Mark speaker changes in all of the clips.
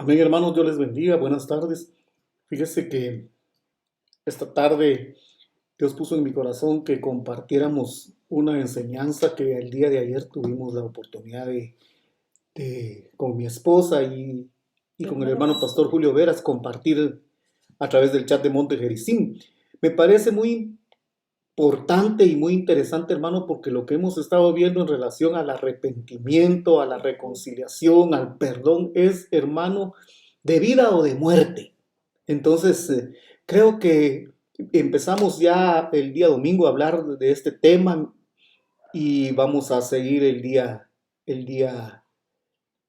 Speaker 1: Amén, hermanos, Dios les bendiga. Buenas tardes. Fíjese que esta tarde Dios puso en mi corazón que compartiéramos una enseñanza que el día de ayer tuvimos la oportunidad con mi esposa y con el hermano pastor Julio Veras compartir a través del chat de Monte Jericín. Me parece muy importante y muy interesante, hermano, porque lo que hemos estado viendo en relación al arrepentimiento, a la reconciliación, al perdón, es, hermano, de vida o de muerte. Entonces, creo que empezamos ya el día domingo a hablar de este tema y vamos a seguir el día,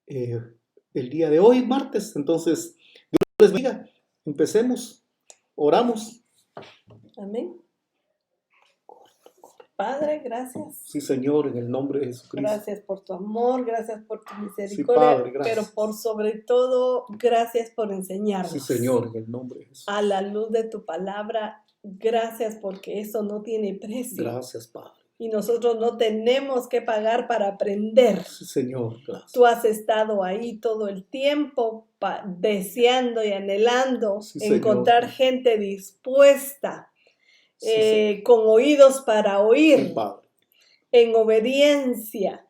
Speaker 1: eh, el día de hoy, martes. Entonces, Dios les bendiga. Empecemos, oramos.
Speaker 2: Amén. Padre, gracias.
Speaker 1: Sí, Señor, en el nombre de Jesucristo.
Speaker 2: Gracias por tu amor, gracias por tu misericordia,
Speaker 1: sí, Padre, gracias.
Speaker 2: Pero por sobre todo, gracias por enseñarnos.
Speaker 1: Sí, Señor, en el nombre de Jesús.
Speaker 2: A la luz de tu palabra, gracias porque eso no tiene precio.
Speaker 1: Gracias, Padre.
Speaker 2: Y nosotros no tenemos que pagar para aprender.
Speaker 1: Sí, Señor, gracias.
Speaker 2: Tú has estado ahí todo el tiempo deseando y anhelando encontrar gente dispuesta. Con oídos para oír, en obediencia.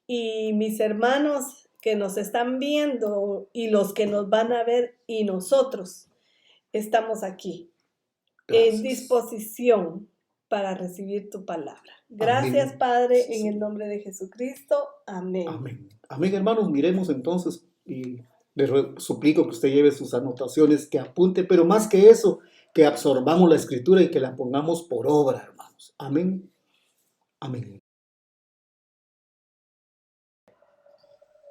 Speaker 2: Y mis hermanos que nos están viendo y los que nos van a ver y nosotros estamos aquí. Gracias. En disposición para recibir tu palabra. Gracias, amén. Padre, sí, en el nombre de Jesucristo. Amén.
Speaker 1: Amén. Amén, hermanos. Miremos entonces y le suplico que usted lleve sus anotaciones, que apunte, pero más que eso, que absorbamos la escritura y que la pongamos por obra, hermanos. Amén. Amén.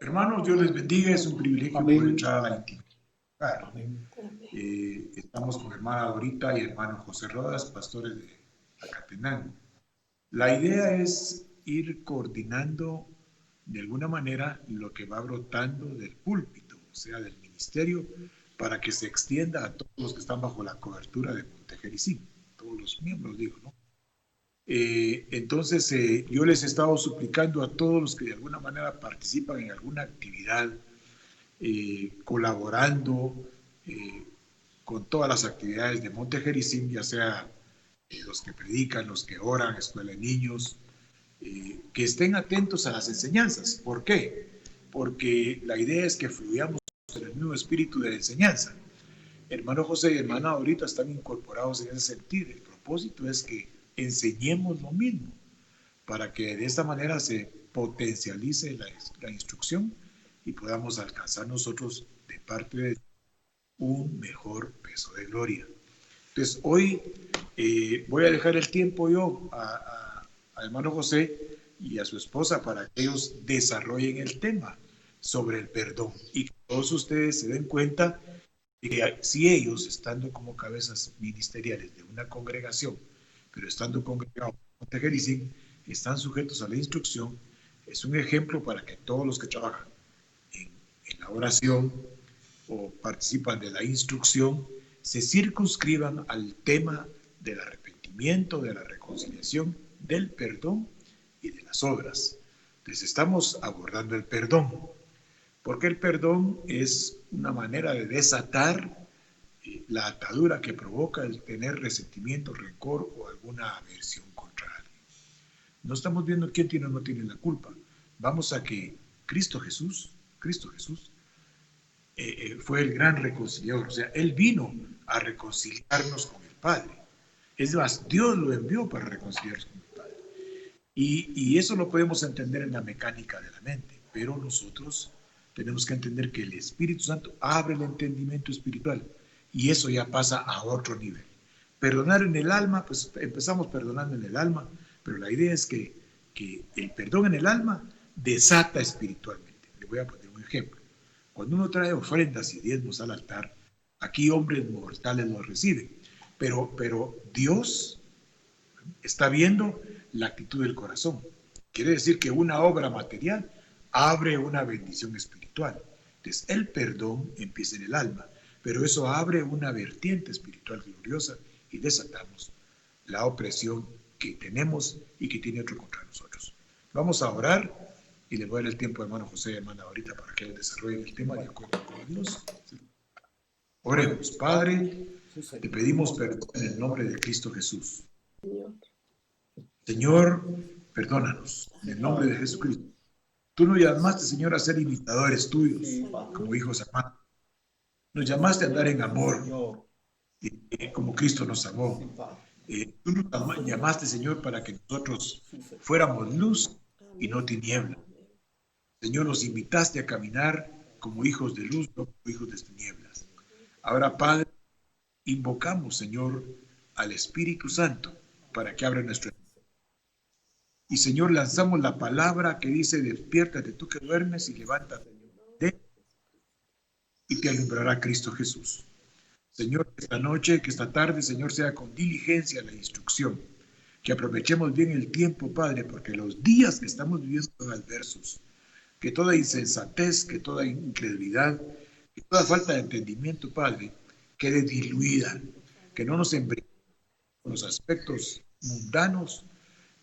Speaker 3: Hermanos, Dios les bendiga. Es un privilegio poder entrar a la intimidad. Amén. Estamos con hermana Dorita y hermano José Rodas, pastores de Acatenango. La idea es ir coordinando de alguna manera lo que va brotando del púlpito, o sea, del ministerio, para que se extienda a todos los que están bajo la cobertura de Monte Jericín, todos los miembros, digo, ¿no? Entonces, yo les he estado suplicando a todos los que de alguna manera participan en alguna actividad, colaborando con todas las actividades de Monte Jericín, ya sea los que predican, los que oran, escuela de niños, que estén atentos a las enseñanzas. ¿Por qué? Porque la idea es que fluyamos en el mismo espíritu de la enseñanza. Hermano José y hermana ahorita están incorporados en ese sentido. El propósito es que enseñemos lo mismo, para que de esta manera se potencialice la instrucción y podamos alcanzar nosotros de parte de un mejor peso de gloria. Entonces hoy voy a dejar el tiempo yo a hermano José y a su esposa para que ellos desarrollen el tema sobre el perdón y que todos ustedes se den cuenta de que si ellos, estando como cabezas ministeriales de una congregación, pero estando congregados en Monte Jericín, están sujetos a la instrucción, es un ejemplo para que todos los que trabajan en la oración o participan de la instrucción se circunscriban al tema del arrepentimiento, de la reconciliación, del perdón y de las obras. Entonces estamos abordando el perdón, porque el perdón es una manera de desatar la atadura que provoca el tener resentimiento, rencor o alguna aversión contra alguien. No estamos viendo quién tiene o no tiene la culpa. Vamos a que Cristo Jesús fue el gran reconciliador. O sea, Él vino a reconciliarnos con el Padre. Es más, Dios lo envió para reconciliarnos con el Padre. Y eso lo podemos entender en la mecánica de la mente, pero nosotros tenemos que entender que el Espíritu Santo abre el entendimiento espiritual y eso ya pasa a otro nivel. Perdonar en el alma, pues empezamos perdonando en el alma, pero la idea es que el perdón en el alma desata espiritualmente. Le voy a poner un ejemplo. Cuando uno trae ofrendas y diezmos al altar, aquí hombres mortales lo reciben, pero Dios está viendo la actitud del corazón. Quiere decir que una obra material abre una bendición espiritual. Entonces, el perdón empieza en el alma, pero eso abre una vertiente espiritual gloriosa y desatamos la opresión que tenemos y que tiene otro contra nosotros. Vamos a orar y le voy a dar el tiempo a hermano José y hermana ahorita para que desarrollen el tema de acuerdo con Dios. Oremos. Padre, te pedimos perdón en el nombre de Cristo Jesús. Señor, perdónanos en el nombre de Jesucristo. Tú nos llamaste, Señor, a ser imitadores tuyos, como hijos hermanos. Nos llamaste a andar en amor, como Cristo nos amó. Tú nos llamaste, Señor, para que nosotros fuéramos luz y no tiniebla. Señor, nos invitaste a caminar como hijos de luz, no como hijos de tinieblas. Ahora, Padre, invocamos, Señor, al Espíritu Santo para que abra nuestro. Y, Señor, lanzamos la palabra que dice: despiértate tú que duermes y levántate y te alumbrará Cristo Jesús. Señor, que esta noche, que esta tarde, Señor, sea con diligencia la instrucción. Que aprovechemos bien el tiempo, Padre, porque los días que estamos viviendo son adversos. Que toda insensatez, que toda incredulidad, que toda falta de entendimiento, Padre, quede diluida. Que no nos embriaguemos con los aspectos mundanos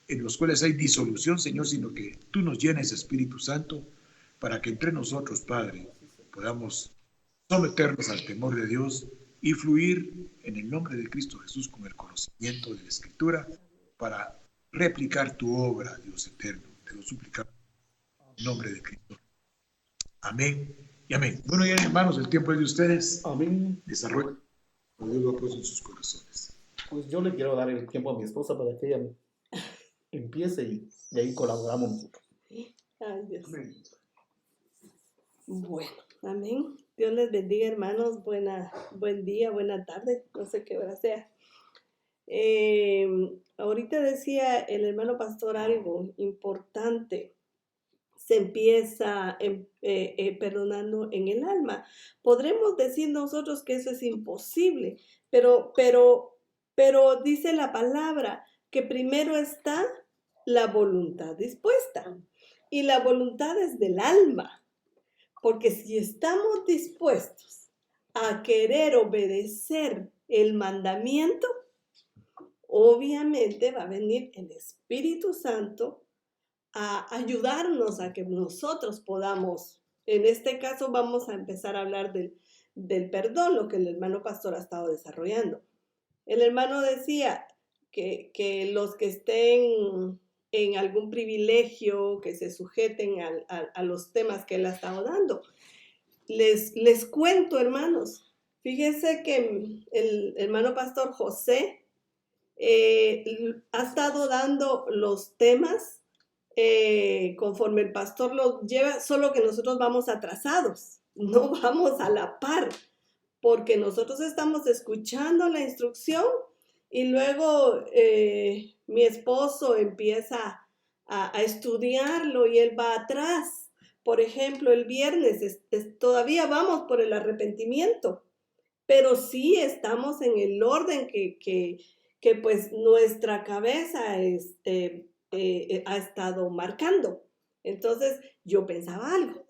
Speaker 3: en los cuales hay disolución, Señor, sino que tú nos llenes, Espíritu Santo, para que entre nosotros, Padre, podamos someternos al temor de Dios y fluir en el nombre de Cristo Jesús con el conocimiento de la Escritura para replicar tu obra, Dios eterno. Te lo suplicamos en el nombre de Cristo. Amén y amén. Bueno, ya hermanos, el tiempo es de ustedes.
Speaker 1: Amén.
Speaker 3: Desarrollen como Dios lo ha puesto en sus corazones.
Speaker 1: Pues yo le quiero dar el tiempo a mi esposa para que ella empiece y de ahí colaboramos nosotros.
Speaker 2: Ay, Dios. Amén. Bueno, amén. Dios les bendiga, hermanos. Buen día, buena tarde. No sé qué hora sea. Ahorita decía el hermano pastor algo importante. Se empieza perdonando en el alma. Podremos decir nosotros que eso es imposible, pero dice la palabra que primero está la voluntad dispuesta. Y la voluntad es del alma. Porque si estamos dispuestos a querer obedecer el mandamiento, obviamente va a venir el Espíritu Santo a ayudarnos a que nosotros podamos. En este caso vamos a empezar a hablar del perdón, lo que el hermano pastor ha estado desarrollando. El hermano decía que los que estén en algún privilegio, que se sujeten a los temas que él ha estado dando. Les cuento, hermanos, fíjense que el hermano pastor José ha estado dando los temas conforme el pastor los lleva, solo que nosotros vamos atrasados, no vamos a la par, porque nosotros estamos escuchando la instrucción y luego mi esposo empieza a estudiarlo y él va atrás. Por ejemplo, el viernes todavía vamos por el arrepentimiento, pero sí estamos en el orden que pues nuestra cabeza ha estado marcando. Entonces yo pensaba algo.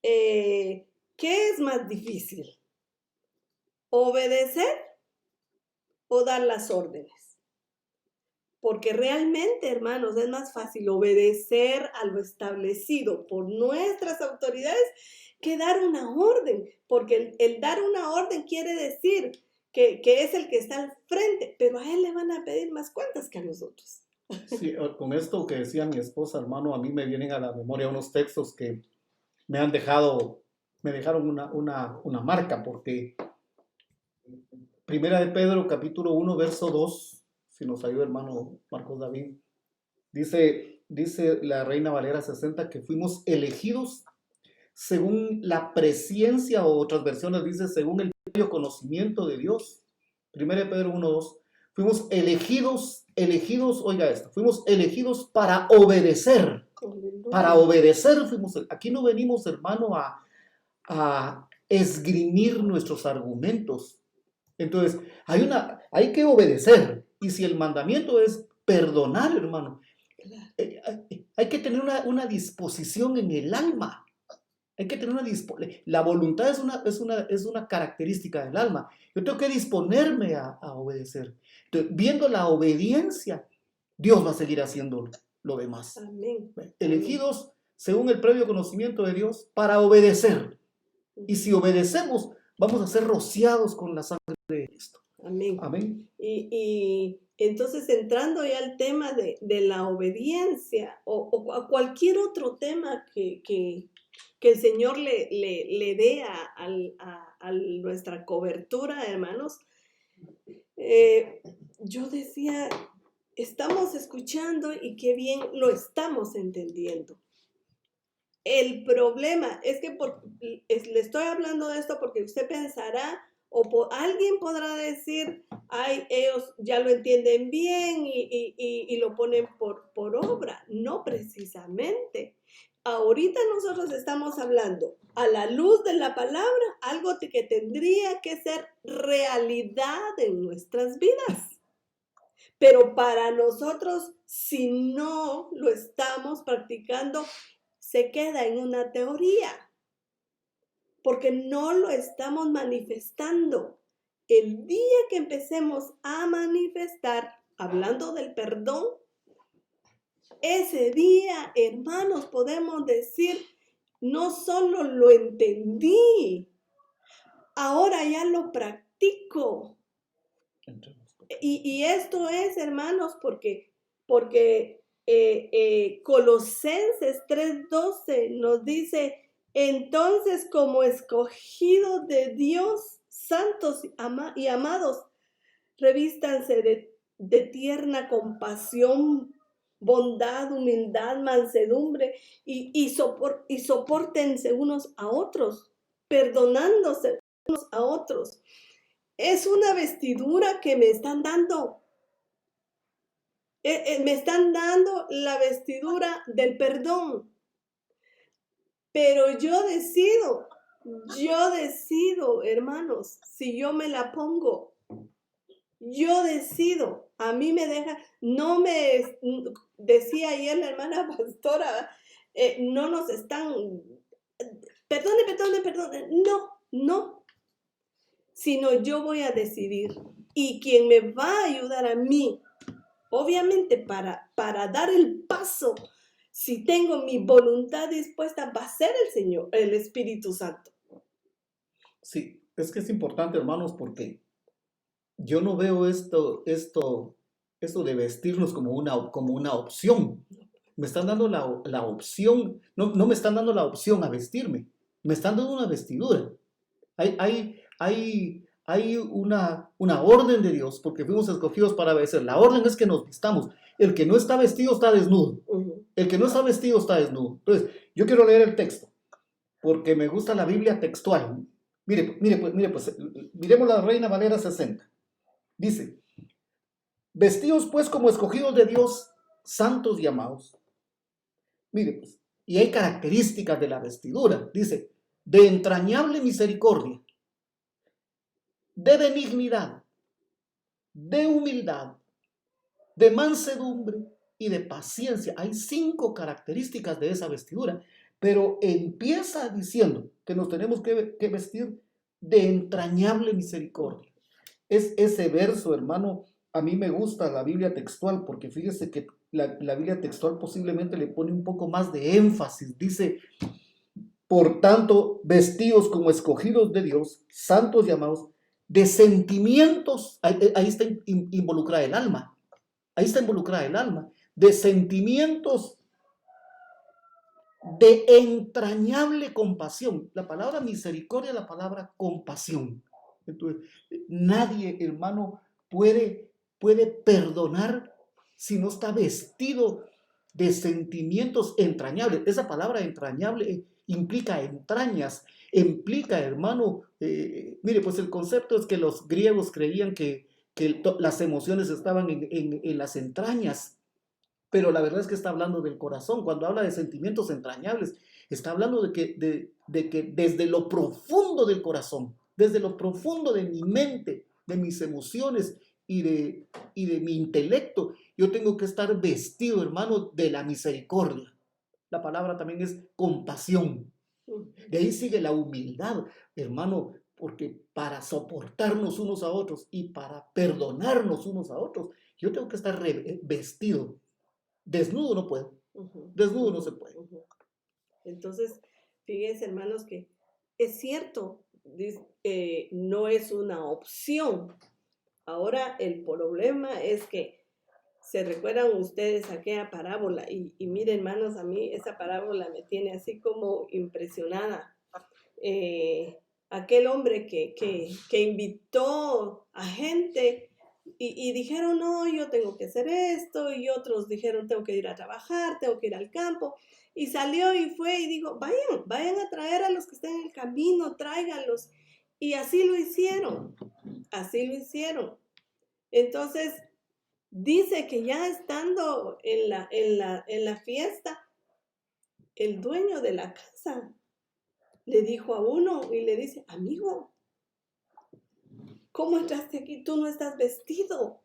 Speaker 2: ¿Qué es más difícil? ¿Obedecer o dar las órdenes? Porque realmente, hermanos, es más fácil obedecer a lo establecido por nuestras autoridades que dar una orden. Porque el dar una orden quiere decir que es el que está al frente, pero a él le van a pedir más cuentas que a nosotros.
Speaker 1: Sí, con esto que decía mi esposa, hermano, a mí me vienen a la memoria unos textos que me dejaron una marca, porque Primera de Pedro, capítulo 1, verso 2, si nos ayuda hermano Marcos David, dice la Reina Valera 60 que fuimos elegidos según la presciencia, o otras versiones dice según el previo conocimiento de Dios. Primera de Pedro 1, 2, fuimos elegidos, oiga esto, fuimos elegidos para obedecer. Para obedecer fuimos. Aquí no venimos, hermano, a esgrimir nuestros argumentos. Entonces, hay que obedecer. Y si el mandamiento es perdonar, hermano, hay que tener una disposición en el alma. Hay que tener la voluntad es una característica del alma. Yo tengo que disponerme a obedecer. Entonces, viendo la obediencia, Dios va a seguir haciendo lo demás.
Speaker 2: Amén.
Speaker 1: Elegidos según el previo conocimiento de Dios, para obedecer. Y si obedecemos, vamos a ser rociados con la sangre de Cristo.
Speaker 2: Amén.
Speaker 1: Amén.
Speaker 2: Y entonces, entrando ya al tema de la obediencia o a cualquier otro tema que el Señor le dé a nuestra cobertura, hermanos, yo decía, estamos escuchando y qué bien lo estamos entendiendo. El problema es que le estoy hablando de esto porque usted pensará o alguien podrá decir, ay, ellos ya lo entienden bien y lo ponen por obra. No precisamente. Ahorita nosotros estamos hablando a la luz de la palabra, algo que tendría que ser realidad en nuestras vidas. Pero para nosotros, si no lo estamos practicando, se queda en una teoría, porque no lo estamos manifestando. El día que empecemos a manifestar, hablando del perdón, ese día, hermanos, podemos decir, no solo lo entendí, ahora ya lo practico. Y esto es, hermanos, porque Colosenses 3:12 nos dice, entonces como escogidos de Dios, santos y amados, revístanse de tierna compasión, bondad, humildad, mansedumbre y sopórtense unos a otros, perdonándose unos a otros. Es una vestidura que me están dando. Me están dando la vestidura del perdón. Pero yo decido, hermanos, si yo me la pongo. Yo decido. A mí me deja, decía ayer la hermana pastora, no nos están, perdone. No. Sino yo voy a decidir. Y quien me va a ayudar a mí, obviamente para dar el paso, si tengo mi voluntad dispuesta, va a ser el Señor, el Espíritu Santo.
Speaker 1: Sí, es que es importante, hermanos, porque yo no veo esto de vestirnos como una opción. Me están dando la opción, no me están dando la opción a vestirme, me están dando una vestidura. Hay una orden de Dios, porque fuimos escogidos para obedecer. La orden es que nos vistamos. El que no está vestido está desnudo. El que no está vestido está desnudo. Entonces, yo quiero leer el texto, porque me gusta la Biblia textual. Mire, miremos la Reina Valera 60. Dice, vestidos pues como escogidos de Dios, santos y amados. Mire, pues, y hay características de la vestidura. Dice, de entrañable misericordia, de benignidad, de humildad, de mansedumbre y de paciencia. Hay 5 características de esa vestidura, pero empieza diciendo que nos tenemos que vestir de entrañable misericordia. Es ese verso, hermano, a mí me gusta la Biblia textual, porque fíjese que la Biblia textual posiblemente le pone un poco más de énfasis. Dice, por tanto, vestidos como escogidos de Dios, santos y amados, de sentimientos, ahí está involucrada el alma, de sentimientos de entrañable compasión. La palabra misericordia, la palabra compasión. Entonces, nadie, hermano, puede perdonar si no está vestido de sentimientos entrañables. Esa palabra entrañable implica entrañas, implica, hermano, mire, pues el concepto es que los griegos creían que las emociones estaban en las entrañas, pero la verdad es que está hablando del corazón. Cuando habla de sentimientos entrañables, está hablando de que desde lo profundo del corazón, desde lo profundo de mi mente, de mis emociones y de mi intelecto, yo tengo que estar vestido, hermano, de la misericordia. La palabra también es compasión. De ahí sigue la humildad, hermano, porque para soportarnos unos a otros y para perdonarnos unos a otros, yo tengo que estar vestido. Desnudo no puedo. Desnudo no se puede.
Speaker 2: Entonces, fíjense, hermanos, que es cierto, no es una opción. Ahora el problema es que se recuerdan ustedes aquella parábola y miren, hermanos, a mí esa parábola me tiene así como impresionada. Aquel hombre que invitó a gente y dijeron, no, yo tengo que hacer esto, y otros dijeron, tengo que ir a trabajar, tengo que ir al campo, y salió y fue y dijo, vayan a traer a los que están en el camino, tráiganlos, y así lo hicieron. Entonces, dice que ya estando en la fiesta, el dueño de la casa le dijo a uno y le dice, amigo, ¿cómo entraste aquí? Tú no estás vestido.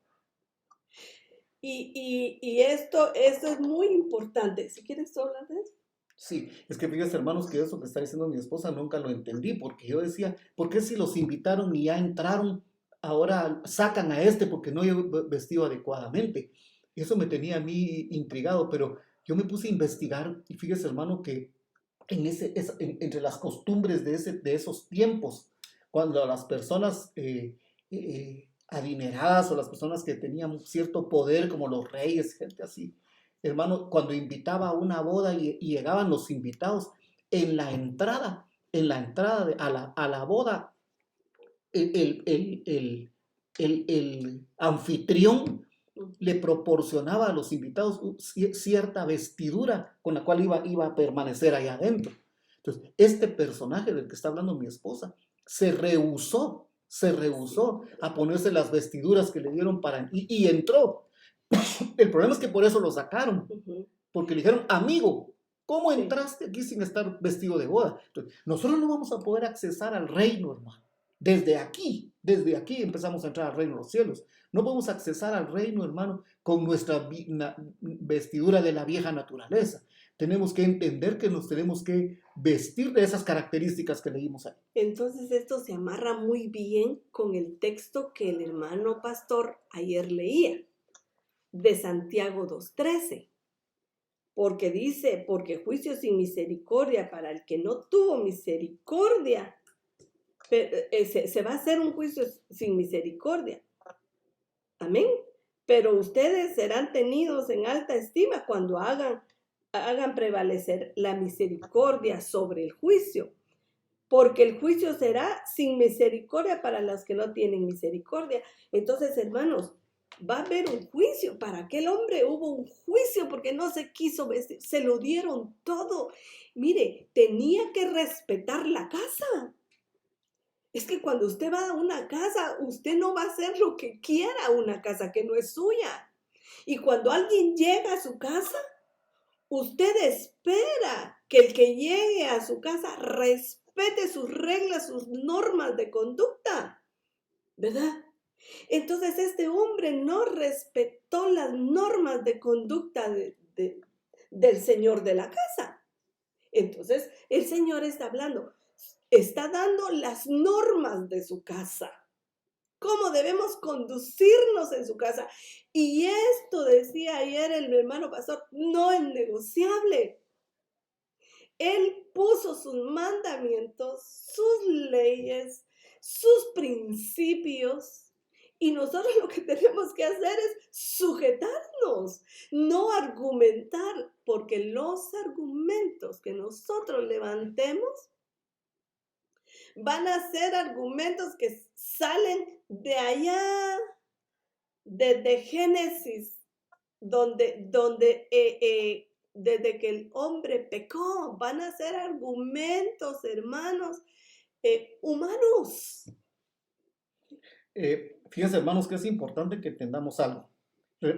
Speaker 2: Y esto es muy importante. Si quieres hablar de eso.
Speaker 1: Sí, es que fíjense, hermanos, que eso que está diciendo mi esposa nunca lo entendí, porque yo decía, ¿por qué si los invitaron y ya entraron, ahora sacan a este porque no iba vestido adecuadamente? Eso me tenía a mí intrigado, pero yo me puse a investigar y fíjese, hermano, que entre las costumbres de esos tiempos, cuando las personas adineradas o las personas que tenían cierto poder, como los reyes, gente así, hermano, cuando invitaba a una boda y llegaban los invitados, en la entrada a la boda, el anfitrión le proporcionaba a los invitados cierta vestidura con la cual iba a permanecer allá adentro. Entonces, este personaje del que está hablando mi esposa se rehusó a ponerse las vestiduras que le dieron y entró. El problema es que por eso lo sacaron, porque le dijeron, amigo, ¿cómo entraste aquí sin estar vestido de boda? Entonces, nosotros no vamos a poder accesar al reino, hermano. Desde aquí empezamos a entrar al reino de los cielos. No podemos accesar al reino, hermano, con nuestra vestidura de la vieja naturaleza. Tenemos que entender que nos tenemos que vestir de esas características que leímos ahí.
Speaker 2: Entonces esto se amarra muy bien con el texto que el hermano pastor ayer leía, de Santiago 2:13. Porque dice, porque juicio sin misericordia para el que no tuvo misericordia, se va a hacer un juicio sin misericordia. Amén. Pero ustedes serán tenidos en alta estima cuando hagan prevalecer la misericordia sobre el juicio. Porque el juicio será sin misericordia para los que no tienen misericordia. Entonces, hermanos, va a haber un juicio. Para aquel hombre hubo un juicio porque no se quiso vestir. Se lo dieron todo. Mire, tenía que respetar la casa. Es que cuando usted va a una casa, usted no va a hacer lo que quiera una casa que no es suya. Y cuando alguien llega a su casa, usted espera que el que llegue a su casa respete sus reglas, sus normas de conducta, ¿verdad? Entonces este hombre no respetó las normas de conducta del señor de la casa. Entonces el Señor está hablando, está dando las normas de su casa, cómo debemos conducirnos en su casa. Y esto decía ayer el hermano pastor, no es negociable. Él puso sus mandamientos, sus leyes, sus principios, y nosotros lo que tenemos que hacer es sujetarnos, no argumentar, porque los argumentos que nosotros levantemos van a ser argumentos que salen de allá, desde Génesis, desde que el hombre pecó. Van a ser argumentos, hermanos, humanos.
Speaker 1: Fíjense, hermanos, que es importante que entendamos algo.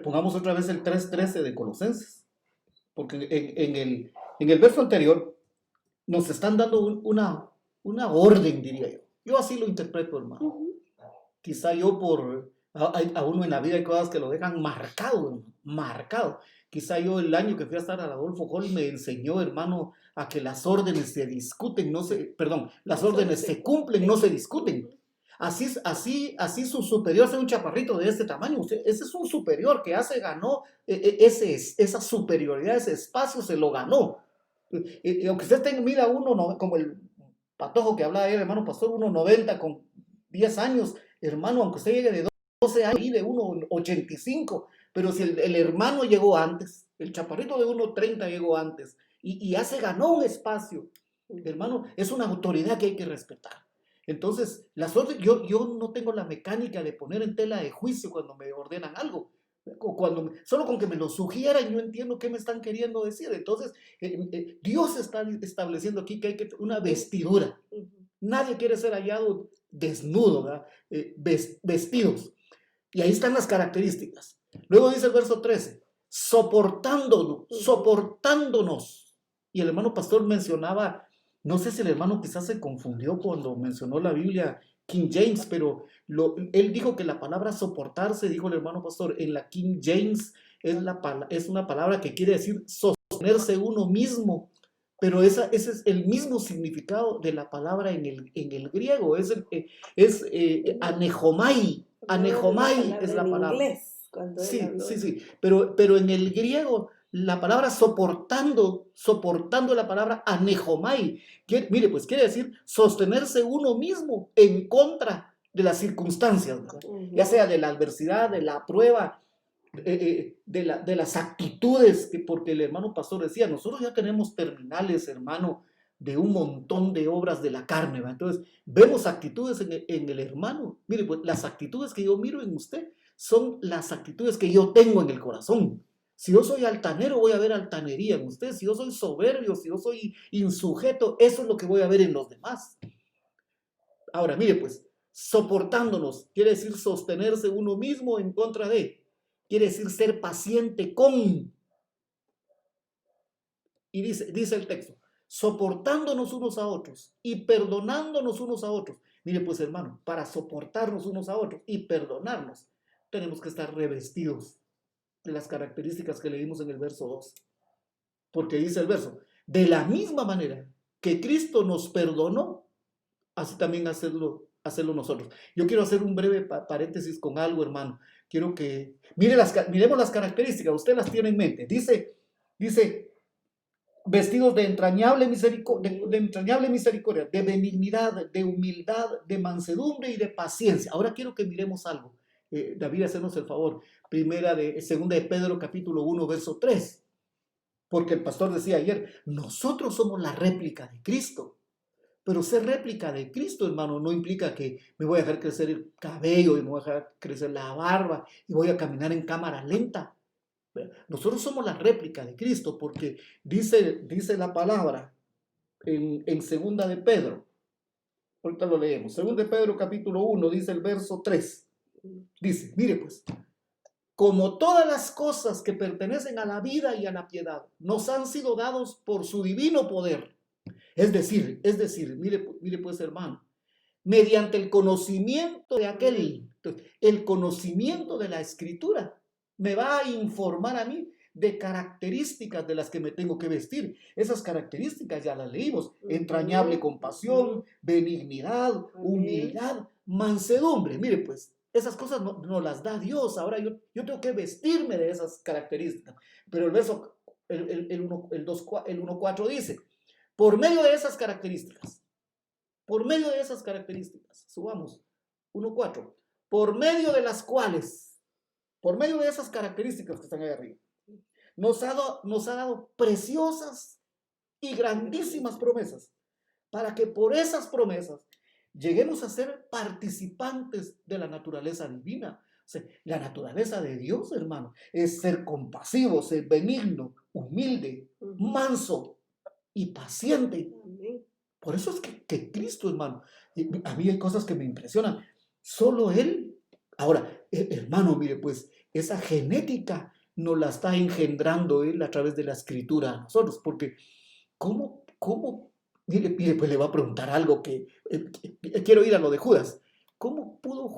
Speaker 1: Pongamos otra vez el 3:13 de Colosenses, porque en el verso anterior nos están dando una orden, diría yo. Yo así lo interpreto, hermano. Quizá yo a uno en la vida hay cosas que lo dejan marcado. Quizá yo el año que fui a estar a Adolfo Hall me enseñó, hermano, a que las órdenes se discuten, las órdenes se cumplen, no se discuten. Así su superior sea un chaparrito de este tamaño. Ese es un superior que ganó esa superioridad, ese espacio se lo ganó. Aunque usted mida uno, como el patojo que hablaba ayer, hermano pastor, 1,90 con 10 años, hermano, aunque usted llegue de 12 años y de 1,85, pero si el hermano llegó antes, el chaparrito de 1,30 llegó antes, y ya se ganó un espacio, hermano, es una autoridad que hay que respetar. Entonces, yo no tengo la mecánica de poner en tela de juicio cuando me ordenan algo. Solo con que me lo sugieran, yo entiendo qué me están queriendo decir. Entonces, Dios está estableciendo aquí que hay una vestidura. Nadie quiere ser hallado desnudo, ¿verdad? Vestidos. Y ahí están las características. Luego dice el verso 13, soportándonos. Y el hermano pastor mencionaba, no sé si el hermano quizás se confundió cuando mencionó la Biblia King James, pero él dijo que la palabra soportarse, dijo el hermano pastor, en la King James es una palabra que quiere decir sostenerse uno mismo, pero ese es el mismo significado de la palabra en el griego, es anejomai. Anejomai es la palabra.
Speaker 2: Inglés,
Speaker 1: sí, pero en el griego la palabra soportando la palabra anejomai, mire, pues quiere decir sostenerse uno mismo en contra de las circunstancias, ya sea de la adversidad, de la prueba, de las actitudes, porque el hermano pastor decía, nosotros ya tenemos terminales, hermano, de un montón de obras de la carne, ¿va? Entonces vemos actitudes en el hermano. Mire, pues las actitudes que yo miro en usted son las actitudes que yo tengo en el corazón. Si yo soy altanero, voy a ver altanería en usted. Si yo soy soberbio, si yo soy insujeto, eso es lo que voy a ver en los demás. Ahora, mire pues, soportándonos, quiere decir sostenerse uno mismo en contra de, quiere decir ser paciente con. Y dice el texto, soportándonos unos a otros y perdonándonos unos a otros. Mire pues, hermano, para soportarnos unos a otros y perdonarnos, tenemos que estar revestidos de las características que leímos en el verso 2. Porque dice el verso, de la misma manera que Cristo nos perdonó, así también hacerlo nosotros. Yo quiero hacer un breve paréntesis con algo, hermano. Quiero que miremos las características, usted las tiene en mente. Dice, vestidos de entrañable misericordia, de benignidad, de humildad, de mansedumbre y de paciencia. Ahora quiero que miremos algo. David, hacernos el favor. Segunda de Pedro, capítulo 1, verso 3. Porque el pastor decía ayer, nosotros somos la réplica de Cristo. Pero ser réplica de Cristo, hermano, no implica que me voy a dejar crecer el cabello y me voy a dejar crecer la barba y voy a caminar en cámara lenta. Nosotros somos la réplica de Cristo porque dice la palabra en segunda de Pedro. Ahorita lo leemos. Segunda de Pedro, capítulo 1, dice el verso 3. Dice, mire pues, como todas las cosas que pertenecen a la vida y a la piedad, nos han sido dados por su divino poder. Es decir, mire pues, hermano, mediante el conocimiento de el conocimiento de la Escritura, me va a informar a mí de características de las que me tengo que vestir. Esas características ya las leímos. Entrañable compasión, benignidad, humildad, mansedumbre. Mire pues, esas cosas no las da Dios. Ahora yo tengo que vestirme de esas características. Pero el verso, el 1.4 dice, por medio de esas características, subamos, 1.4, por medio de esas características que están ahí arriba, nos ha dado preciosas y grandísimas promesas, para que por esas promesas lleguemos a ser participantes de la naturaleza divina. O sea, la naturaleza de Dios, hermano, es ser compasivo, ser benigno, humilde, manso y paciente. Por eso es que Cristo, hermano, a mí hay cosas que me impresionan. Solo Él. Ahora, hermano, mire, pues esa genética nos la está engendrando Él a través de la Escritura a nosotros, porque ¿cómo? Mire, pues le va a preguntar algo que quiero ir a lo de Judas. ¿Cómo pudo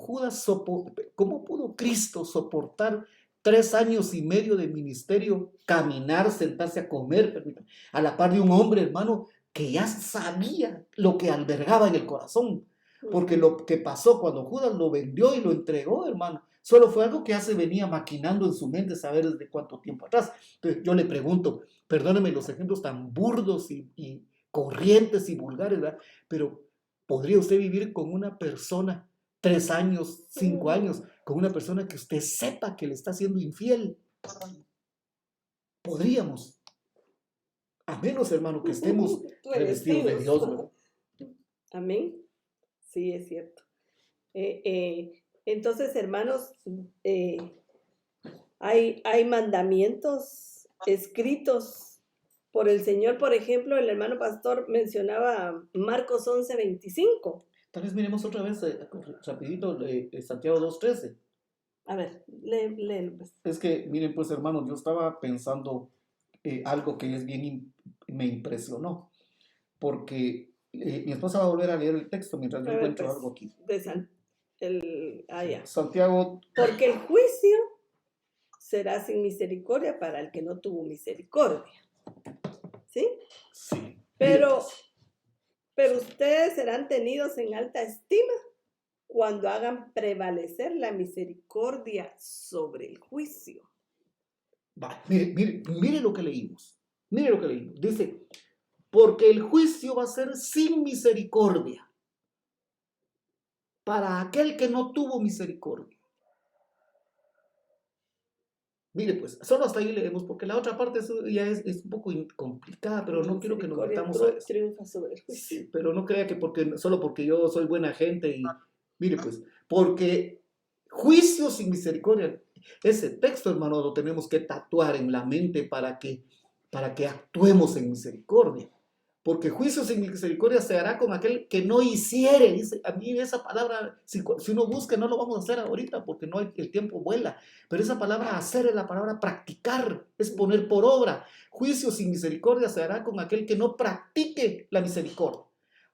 Speaker 1: Cristo soportar 3 años y medio de ministerio, caminar, sentarse a comer, a la par de un hombre, hermano, que ya sabía lo que albergaba en el corazón? Porque lo que pasó cuando Judas lo vendió y lo entregó, hermano, solo fue algo que ya se venía maquinando en su mente, saber desde cuánto tiempo atrás. Entonces yo le pregunto, perdóneme los ejemplos tan burdos y corrientes y vulgares, ¿verdad? Pero ¿podría usted vivir con una persona 3 años, 5 años, con una persona que usted sepa que le está siendo infiel? Podríamos. A menos, hermano, que estemos revestidos de Dios, ¿verdad?
Speaker 2: Amén. Sí, es cierto. Entonces, hermanos, hay mandamientos escritos por el Señor. Por ejemplo, el hermano pastor mencionaba Marcos 11:25.
Speaker 1: Tal vez miremos otra vez rapidito Santiago 2:13.
Speaker 2: A ver, léelo pues.
Speaker 1: Es que, miren pues, hermanos, yo estaba pensando algo que es bien, me impresionó, porque mi esposa va a volver a leer el texto mientras yo encuentro algo aquí. Santiago.
Speaker 2: Porque el juicio será sin misericordia para el que no tuvo misericordia. ¿Sí?
Speaker 1: Sí.
Speaker 2: Pero ustedes serán tenidos en alta estima cuando hagan prevalecer la misericordia sobre el juicio.
Speaker 1: Mire lo que leímos. Mire lo que leímos. Dice, porque el juicio va a ser sin misericordia para aquel que no tuvo misericordia. Mire, pues, solo hasta ahí leemos, porque la otra parte ya es un poco complicada, pero no quiero que nos metamos a eso.
Speaker 2: Triunfa sobre el juicio.
Speaker 1: Sí, pero no crea que solo porque yo soy buena gente y mire, pues, porque juicio sin misericordia. Ese texto, hermano, lo tenemos que tatuar en la mente para que actuemos en misericordia. Porque juicio sin misericordia se hará con aquel que no hiciere. Dice, a mí esa palabra, si uno busca, no lo vamos a hacer ahorita porque no el tiempo vuela. Pero esa palabra hacer es la palabra practicar, es poner por obra. Juicio sin misericordia se hará con aquel que no practique la misericordia.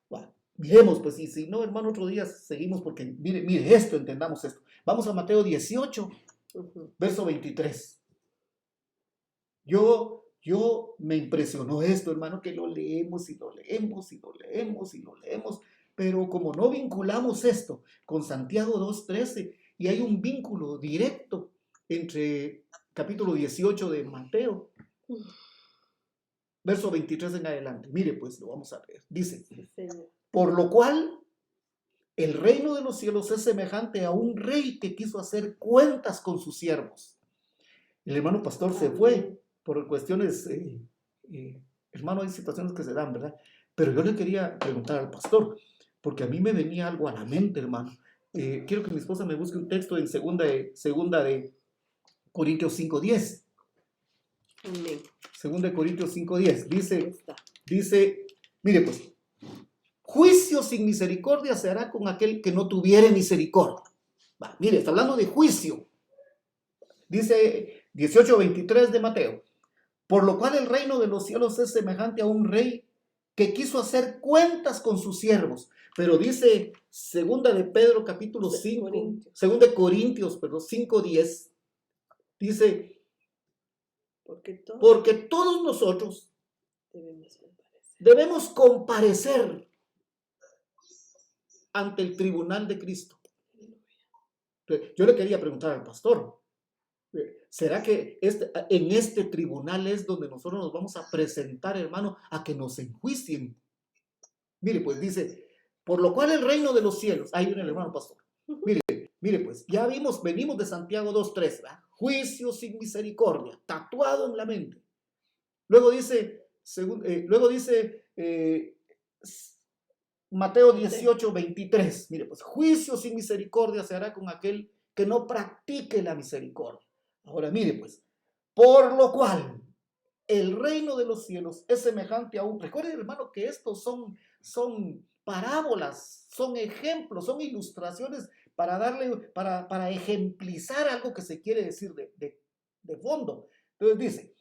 Speaker 1: Bueno, miremos, pues, y si no, hermano, otro día seguimos porque mire esto, entendamos esto. Vamos a Mateo 18, verso 23. Yo me impresionó esto, hermano, que lo leemos y lo leemos y lo leemos y lo leemos, pero como no vinculamos esto con Santiago 2:13, y hay un vínculo directo entre capítulo 18 de Mateo, verso 23 en adelante. Mire, pues, lo vamos a leer. Dice, por lo cual el reino de los cielos es semejante a un rey que quiso hacer cuentas con sus siervos. El hermano pastor se fue por cuestiones, hermano, hay situaciones que se dan, ¿verdad? Pero yo le quería preguntar al pastor, porque a mí me venía algo a la mente, hermano. Quiero que mi esposa me busque un texto en segunda de Corintios 5:10. Segunda de Corintios 5:10. Dice, mire pues, juicio sin misericordia se hará con aquel que no tuviere misericordia. Mire, está hablando de juicio. Dice 18:23 de Mateo. Por lo cual el reino de los cielos es semejante a un rey que quiso hacer cuentas con sus siervos. Pero dice segunda de Pedro capítulo 5, segunda de Corintios, 5:10, dice, porque todos nosotros debemos comparecer ante el tribunal de Cristo. Entonces, yo le quería preguntar al pastor, ¿será que en este tribunal es donde nosotros nos vamos a presentar, hermano, a que nos enjuicien? Mire, pues dice, por lo cual el reino de los cielos, ahí viene el hermano pastor. Mire, pues ya venimos de Santiago 2:3, ¿verdad? Juicio sin misericordia, tatuado en la mente. Luego dice, Mateo 18:23, mire, pues juicio sin misericordia se hará con aquel que no practique la misericordia. Ahora mire pues, por lo cual el reino de los cielos es semejante a un... Recuerden, hermano, que estos son parábolas, son ejemplos, son ilustraciones para ejemplizar algo que se quiere decir de fondo. Entonces dice,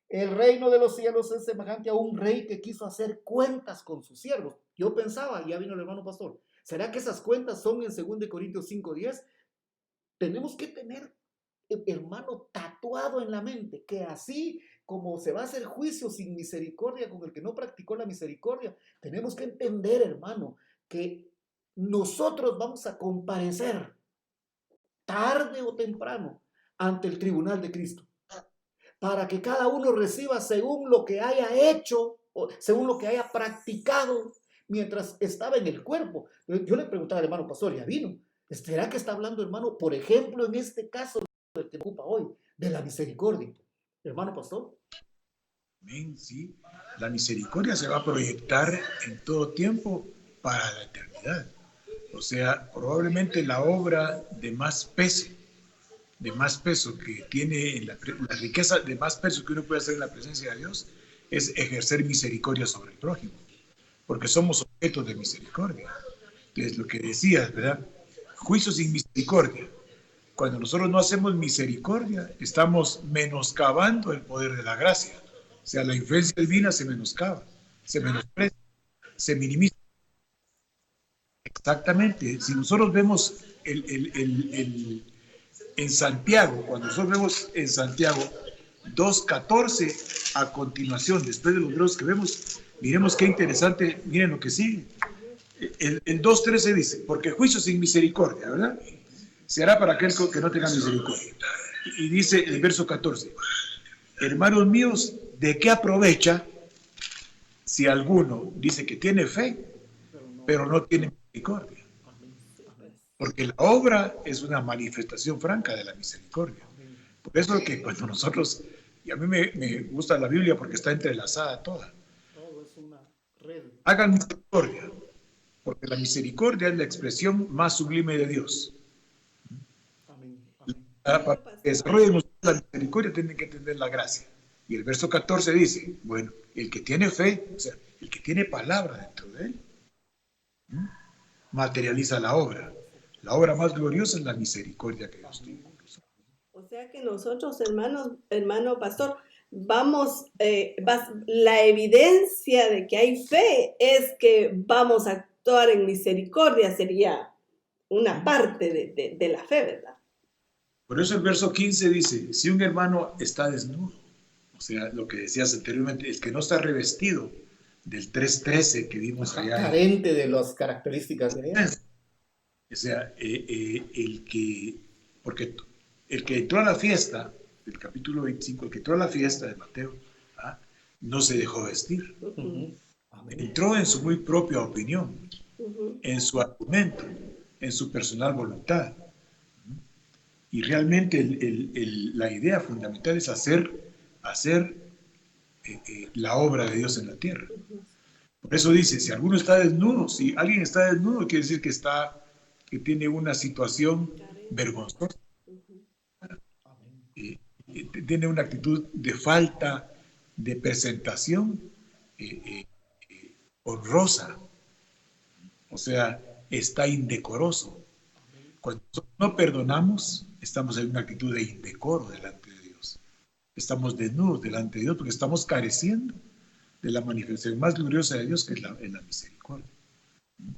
Speaker 1: el reino de los cielos es semejante a un rey que quiso hacer cuentas con sus siervos. Yo pensaba, ya vino el hermano pastor, ¿será que esas cuentas son en 2 Corintios 5:10? Tenemos que tener, hermano, tatuado en la mente que así como se va a hacer juicio sin misericordia con el que no practicó la misericordia, tenemos que entender, hermano, que nosotros vamos a comparecer tarde o temprano ante el tribunal de Cristo, para que cada uno reciba según lo que haya hecho o según lo que haya practicado mientras estaba en el cuerpo. Yo le preguntaba al hermano pastor, ya vino, ¿será que está hablando, hermano, por ejemplo, en este caso del que me ocupa hoy, de la misericordia? Hermano pastor.
Speaker 3: Amén, sí. La misericordia se va a proyectar en todo tiempo para la eternidad. O sea, probablemente la obra de más peso que tiene en la riqueza de más peso que uno puede hacer en la presencia de Dios es ejercer misericordia sobre el prójimo, porque somos objetos de misericordia. Entonces, lo que decías, ¿verdad? Juicio sin misericordia. Cuando nosotros no hacemos misericordia, estamos menoscabando el poder de la gracia. O sea, la influencia divina se menoscaba, se menosprecia, se minimiza. Exactamente. Si nosotros vemos en Santiago, cuando nosotros vemos en Santiago 2.14 a continuación, después de los versos que vemos, miremos qué interesante, miren lo que sigue. El 2.13 dice, porque juicio sin misericordia, ¿verdad? Se hará para aquel que no tenga misericordia. Y dice el verso 14, hermanos míos, ¿de qué aprovecha si alguno dice que tiene fe, pero no tiene misericordia? Porque la obra es una manifestación franca de la misericordia. Por eso que cuando nosotros, y a mí me gusta la Biblia porque está entrelazada toda. Hagan misericordia, porque la misericordia es la expresión más sublime de Dios. Para que desarrollen la misericordia tienen que entender la gracia. Y el verso 14 dice, bueno, el que tiene fe, o sea, el que tiene palabra dentro de él, materializa la obra. La obra más gloriosa es la misericordia que Dios tiene.
Speaker 2: O sea que nosotros, hermano pastor, la evidencia de que hay fe es que vamos a actuar en misericordia, sería una parte de la fe, ¿verdad?
Speaker 3: Por eso el verso 15 dice, si un hermano está desnudo, o sea, lo que decías anteriormente, el que no está revestido del 3.13 que vimos allá.
Speaker 1: Carente de las características de él.
Speaker 3: O sea, porque el que entró a la fiesta, del capítulo 25, el que entró a la fiesta de Mateo, no se dejó vestir. Entró en su muy propia opinión, en su argumento, en su personal voluntad. Y realmente la idea fundamental es hacer la obra de Dios en la tierra. Por eso dice, si alguno está desnudo, si alguien está desnudo, quiere decir que tiene una situación vergonzosa. Tiene una actitud de falta de presentación honrosa. O sea, está indecoroso. Cuando no perdonamos, estamos en una actitud de indecoro delante de Dios. Estamos desnudos delante de Dios porque estamos careciendo de la manifestación más gloriosa de Dios, que es la misericordia.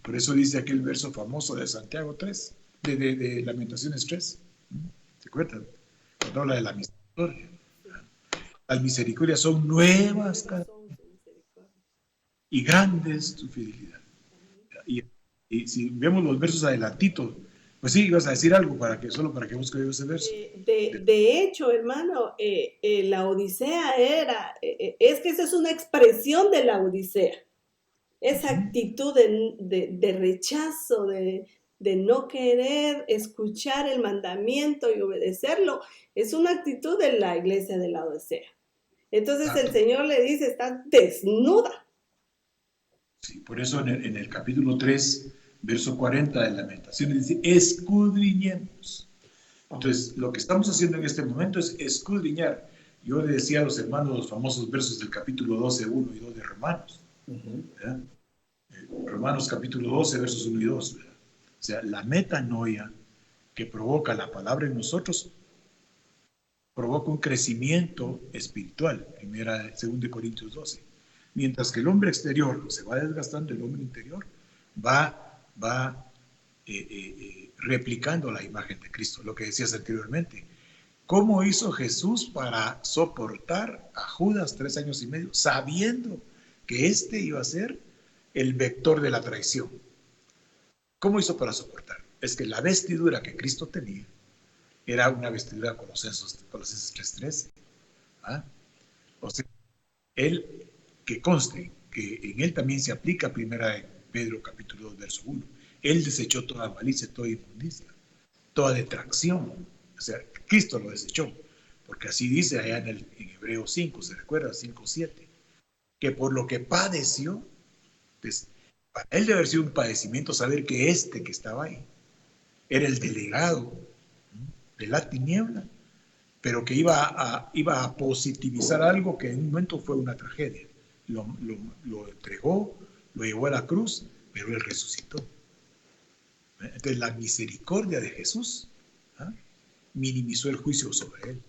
Speaker 3: Por eso dice aquel verso famoso de Santiago 3, de Lamentaciones 3. ¿Se acuerdan? Cuando habla de la misericordia. Las misericordias son nuevas cada día y grande es tu fidelidad. Y si vemos los versos adelantitos, pues sí, ibas a decir algo solo para que busque ese verso.
Speaker 2: De hecho, hermano, la Odisea es que esa es una expresión de la Odisea. Esa actitud de rechazo, de no querer escuchar el mandamiento y obedecerlo, es una actitud de la iglesia de la Odisea. Entonces el Señor le dice, está desnuda.
Speaker 3: Sí, por eso en el capítulo 3, verso 40 de Lamentaciones dice, escudriñemos. Entonces, lo que estamos haciendo en este momento es escudriñar. Yo le decía a los hermanos los famosos versos del capítulo 12, 1 y 2 de Romanos. Romanos capítulo 12, versos 1 y 2. ¿Verdad? O sea, la metanoia que provoca la palabra en nosotros provoca un crecimiento espiritual, 2 Corintios 12. Mientras que el hombre exterior se va desgastando, el hombre interior va replicando la imagen de Cristo, lo que decías anteriormente. ¿Cómo hizo Jesús para soportar a Judas 3 años y medio, sabiendo que este iba a ser el vector de la traición? ¿Cómo hizo para soportar? Es que la vestidura que Cristo tenía era una vestidura Colosenses 3:13. ¿Ah? O sea, él, que conste que en él también se aplica primera de Pedro capítulo 2 verso 1. Él desechó toda malicia, toda inmundicia, toda detracción. O sea, Cristo lo desechó, porque así dice allá en Hebreos 5, ¿se recuerda? 5:7, que por lo que padeció, pues, para él debe haber sido un padecimiento saber que que estaba ahí era el delegado de la tiniebla, pero que iba a positivizar algo que en un momento fue una tragedia. Lo entregó, lo llevó a la cruz, pero él resucitó. Entonces la misericordia de Jesús minimizó el juicio sobre él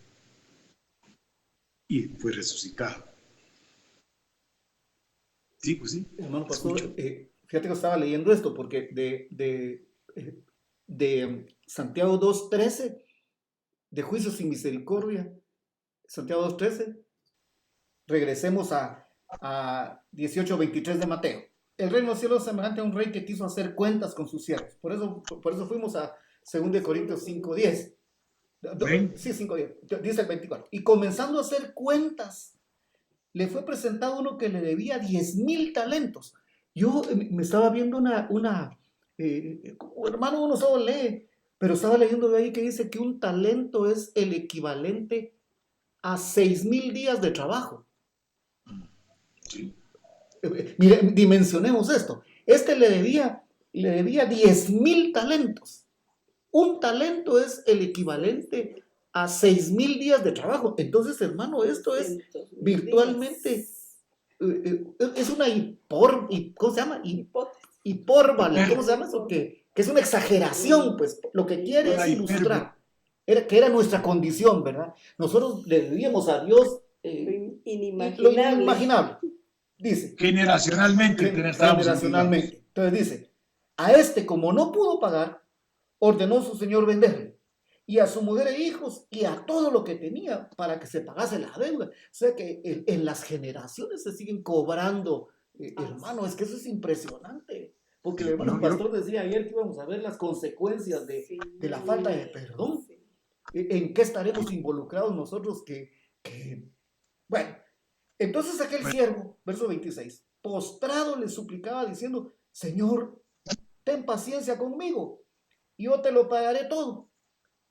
Speaker 3: y fue resucitado. Sí, pues sí.
Speaker 1: Hermano pastor, fíjate que estaba leyendo esto porque de Santiago 2:13, de juicio sin misericordia, Santiago 2:13, regresemos a 18:23 de Mateo. El reino de los cielos es semejante a un rey que quiso hacer cuentas con sus siervos. Por eso fuimos a 2 Corintios 5:10. Sí, 5:10. Dice el 24. Y comenzando a hacer cuentas, le fue presentado uno que le debía 10,000 talentos. Yo me estaba viendo hermano, uno solo lee, pero estaba leyendo de ahí que dice que un talento es el equivalente a 6,000 días de trabajo.
Speaker 3: Sí.
Speaker 1: Mire, dimensionemos esto. Le debía 10,000 talentos. Un talento es el equivalente a 6,000 días de trabajo. Entonces, hermano, esto es virtualmente, es una ¿cómo se llama? Hipérbole, ¿cómo se llama eso? Que es una exageración, pues, lo que quiere es ilustrar, que era nuestra condición, ¿verdad? Nosotros le debíamos a Dios lo inimaginable. Dice.
Speaker 3: Generacionalmente.
Speaker 1: Entonces dice, a este como no pudo pagar, ordenó su señor venderle, y a su mujer e hijos, y a todo lo que tenía, para que se pagase la deuda. O sea que en las generaciones se siguen cobrando, hermano, es que eso es impresionante. Porque el hermano pastor decía ayer que íbamos a ver las consecuencias de la falta de perdón. Sí. ¿En qué estaremos involucrados nosotros bueno, entonces aquel siervo, verso 26, postrado le suplicaba diciendo, Señor, ten paciencia conmigo, yo te lo pagaré todo.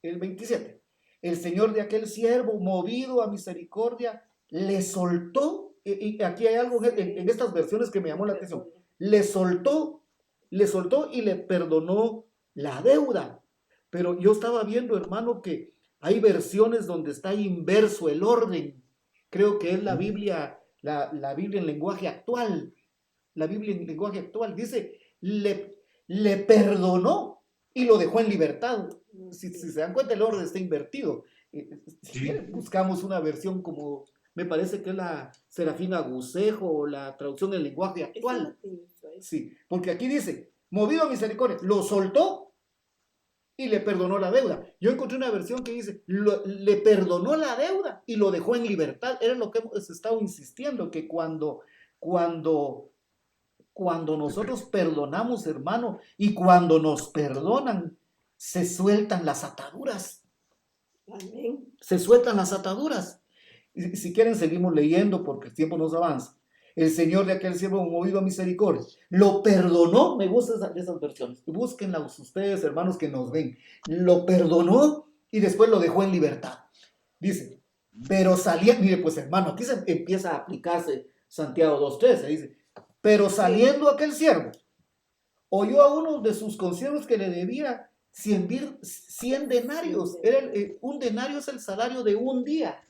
Speaker 1: El 27, el señor de aquel siervo, movido a misericordia, le soltó, y aquí hay algo en estas versiones que me llamó la atención, le soltó y le perdonó la deuda. Pero yo estaba viendo, hermano, que hay versiones donde está inverso el orden. Creo que es la Biblia en lenguaje actual. La Biblia en lenguaje actual dice, le perdonó y lo dejó en libertad. Si se dan cuenta, el orden está invertido. Si buscamos una versión como, me parece que es la Serafina Gusejo o la traducción del lenguaje actual. Sí, porque aquí dice, movido a misericordia, lo soltó y le perdonó la deuda. Yo encontré una versión que dice, le perdonó la deuda y lo dejó en libertad. Era lo que hemos estado insistiendo, que cuando nosotros perdonamos, hermano, y cuando nos perdonan, se sueltan las ataduras. Amén. Se sueltan las ataduras. Y si quieren, seguimos leyendo porque el tiempo nos avanza. El Señor de aquel siervo movido a misericordia lo perdonó. Me gustan esas versiones. Búsquenlas ustedes, hermanos, que nos ven. Lo perdonó y después lo dejó en libertad. Dice, pero saliendo, mire pues hermano, aquí se empieza a aplicarse Santiago 2:13. Dice, pero saliendo aquel siervo, oyó a uno de sus consiervos que le debía 100 denarios. Un denario es el salario de un día.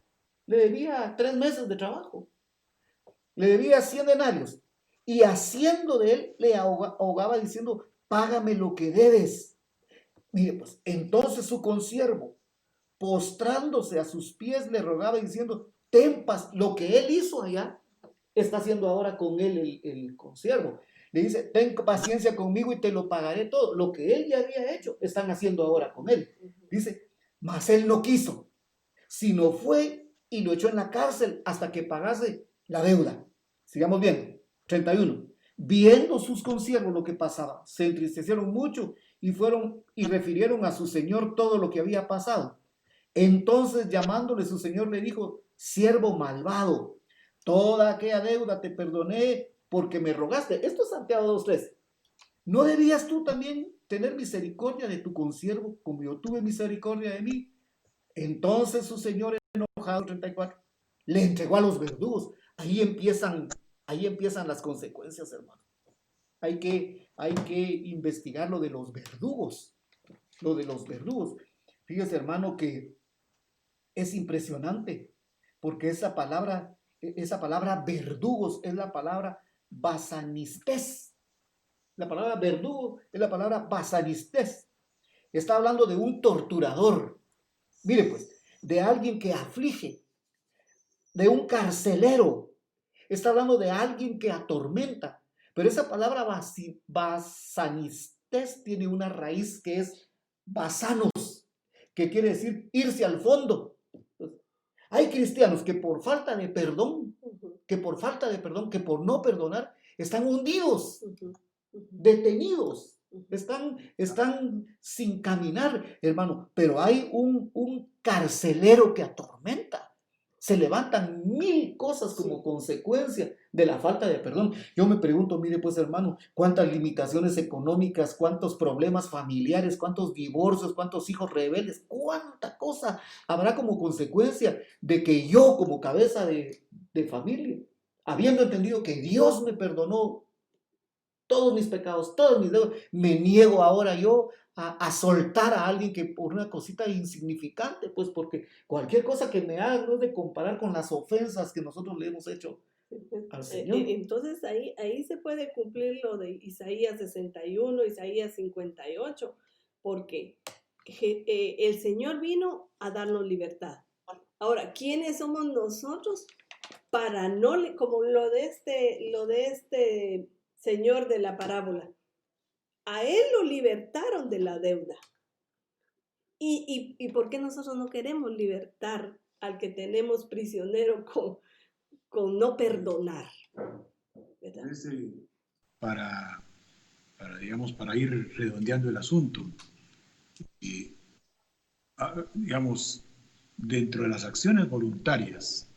Speaker 1: Le debía 3 meses de trabajo. Le debía 100 denarios. Y haciendo de él, le ahogaba diciendo, págame lo que debes. Mire, pues, entonces su consiervo, postrándose a sus pies, le rogaba diciendo, ten paz. Lo que él hizo allá, está haciendo ahora con él el consiervo. Le dice, ten paciencia conmigo y te lo pagaré todo. Lo que él ya había hecho, están haciendo ahora con él. Dice, mas él no quiso, sino fue y lo echó en la cárcel hasta que pagase la deuda. Sigamos viendo. 31.
Speaker 4: Viendo sus consiervos lo que pasaba, se entristecieron mucho y fueron y refirieron a su señor todo lo que había pasado. Entonces, llamándole su señor, le dijo: siervo malvado, toda aquella deuda te perdoné porque me rogaste. Esto es Santiago 2:3. ¿No debías tú también tener misericordia de tu consiervo como yo tuve misericordia de mí? Entonces su señor, enojado, 34, le entregó a los verdugos. Ahí empiezan las consecuencias, hermano. Hay que investigar lo de los verdugos. Lo de los verdugos. Fíjese, hermano, que es impresionante, porque esa palabra verdugos es la palabra basanistés. La palabra verdugo es la palabra basanistés. Está hablando de un torturador. Mire pues, de alguien que aflige, de un carcelero. Está hablando de alguien que atormenta. Pero esa palabra basanistés tiene una raíz que es basanos, que quiere decir irse al fondo. Hay cristianos que por falta de perdón, que por no perdonar, están hundidos, detenidos, están sin caminar, hermano. Pero hay un carcelero que atormenta. Se levantan mil cosas como consecuencia de la falta de perdón. Yo me pregunto, mire pues, hermano, cuántas limitaciones económicas, cuántos problemas familiares, cuántos divorcios, cuántos hijos rebeldes, cuánta cosa habrá como consecuencia de que yo, como cabeza de familia, habiendo entendido que Dios me perdonó todos mis pecados, todos mis deudas, me niego ahora yo a soltar a alguien que por una cosita insignificante, pues porque cualquier cosa que me haga no es de comparar con las ofensas que nosotros le hemos hecho al Señor.
Speaker 2: Entonces ahí se puede cumplir lo de Isaías 61, Isaías 58, porque el Señor vino a darnos libertad. Ahora, ¿quiénes somos nosotros para no, como lo de este señor de la parábola? A él lo libertaron de la deuda. ¿Y por qué nosotros no queremos libertar al que tenemos prisionero con no perdonar? ¿Verdad?
Speaker 3: Para ir redondeando el asunto, y, digamos, dentro de las acciones voluntarias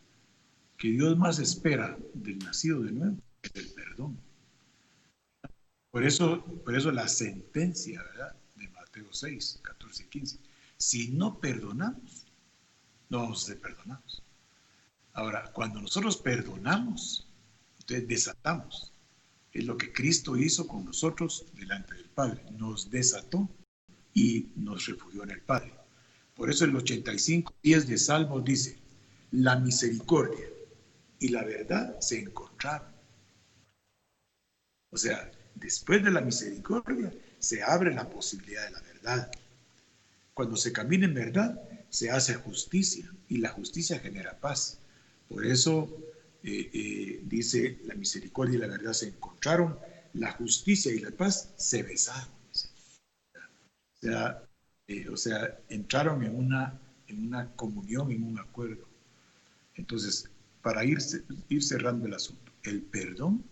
Speaker 3: que Dios más espera del nacido de nuevo es el perdón. Por eso la sentencia, ¿verdad?, de Mateo 6, 14 y 15. Si no perdonamos, no vamos a ser perdonados. Ahora, cuando nosotros perdonamos, entonces desatamos. Es lo que Cristo hizo con nosotros delante del Padre. Nos desató y nos refugió en el Padre. Por eso el 85:10 de Salmos dice: la misericordia y la verdad se encontraron. O sea, después de la misericordia se abre la posibilidad de la verdad. Cuando se camina en verdad, se hace justicia y la justicia genera paz. Por eso dice: la misericordia y la verdad se encontraron, la justicia y la paz se besaron. O sea, entraron en una comunión, en un acuerdo. Entonces, para ir cerrando el asunto, el perdón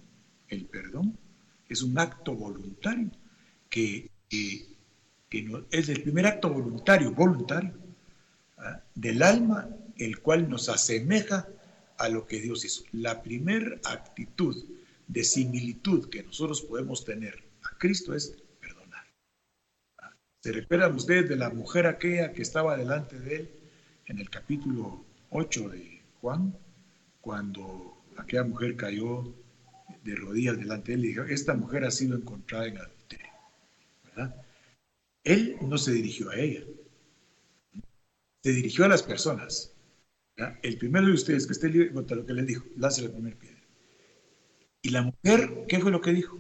Speaker 3: es un acto voluntario que no, es el primer acto voluntario del alma, el cual nos asemeja a lo que Dios hizo. La primera actitud de similitud que nosotros podemos tener a Cristo es perdonar. ¿Se recuerdan ustedes de la mujer aquella que estaba delante de él en el capítulo 8 de Juan? Cuando aquella mujer cayó de rodillas delante de él y dijo: esta mujer ha sido encontrada en adulterio, ¿verdad? Él no se dirigió a ella, se dirigió a las personas. ¿Verdad? El primero de ustedes que esté libre contra lo que le dijo, lance la primera piedra. Y la mujer, ¿qué fue lo que dijo?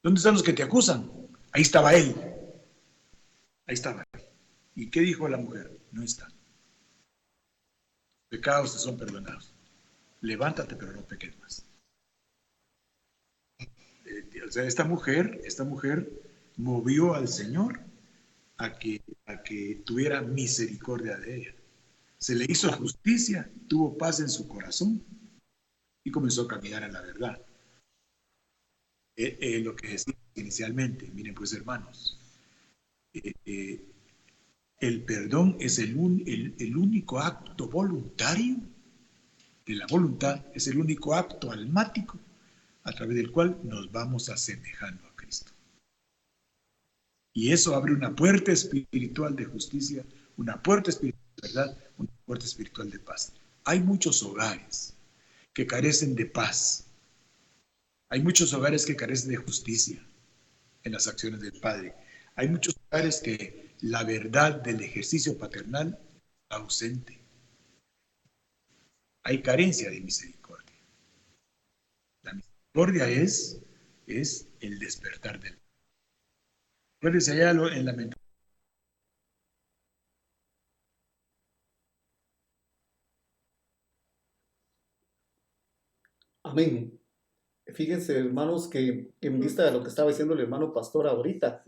Speaker 3: ¿Dónde están los que te acusan? Ahí estaba él. Ahí estaba él. ¿Y qué dijo la mujer? No están. Pecados te son perdonados. Levántate, pero no peques más. O sea, esta mujer movió al Señor a que tuviera misericordia de ella. Se le hizo justicia, tuvo paz en su corazón y comenzó a caminar en la verdad. lo que decía inicialmente. Miren pues, hermanos, el perdón es el único acto voluntario de la voluntad, es el único acto almático a través del cual nos vamos asemejando a Cristo. Y eso abre una puerta espiritual de justicia, una puerta espiritual de verdad, una puerta espiritual de paz. Hay muchos hogares que carecen de paz. Hay muchos hogares que carecen de justicia en las acciones del Padre. Hay muchos hogares que la verdad del ejercicio paternal está ausente. Hay carencia de misericordia. La misericordia es el despertar del... Acuérdense allá en la mentalidad.
Speaker 1: Amén. Fíjense, hermanos, que en vista de lo que estaba diciendo el hermano pastor ahorita,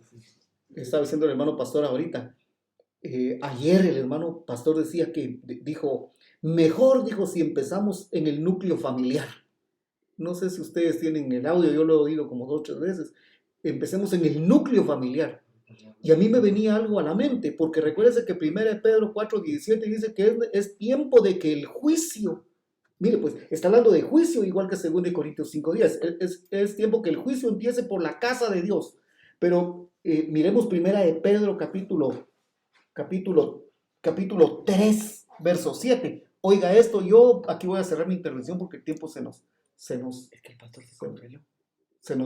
Speaker 1: ayer el hermano pastor decía que dijo, mejor, dijo, si empezamos en el núcleo familiar. No sé si ustedes tienen el audio, yo lo he oído como 2 o 3 veces. Empecemos en el núcleo familiar. Y a mí me venía algo a la mente, porque recuérdense que 1 Pedro 4:17 dice que es tiempo de que el juicio, mire pues, está hablando de juicio igual que 2 Corintios 5:10, es tiempo que el juicio empiece por la casa de Dios. Pero miremos 1 Pedro capítulo 3, verso 7. Oiga esto, yo aquí voy a cerrar mi intervención porque el tiempo se nos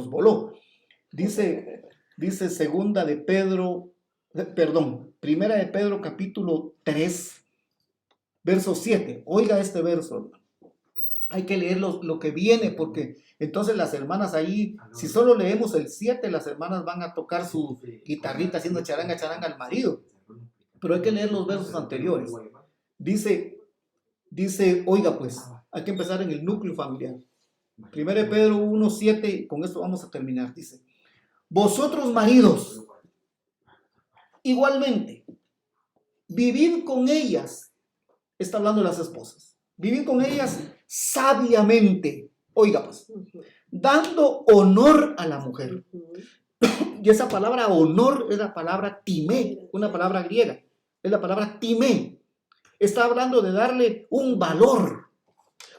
Speaker 1: voló. Dice Primera de Pedro capítulo 3, verso 7. Oiga este verso. Hay que leer lo que viene, porque entonces las hermanas ahí, si solo leemos el 7, las hermanas van a tocar su guitarrita haciendo charanga, charanga al marido. Pero hay que leer los versos anteriores. Dice, oiga pues, hay que empezar en el núcleo familiar. 1 Pedro 1:7, con esto vamos a terminar. Dice, vosotros maridos, igualmente, vivid con ellas, está hablando de las esposas, vivid con ellas sabiamente, oiga pues, dando honor a la mujer. Y esa palabra honor es la palabra timé, una palabra griega, es la palabra timé. Está hablando de darle un valor,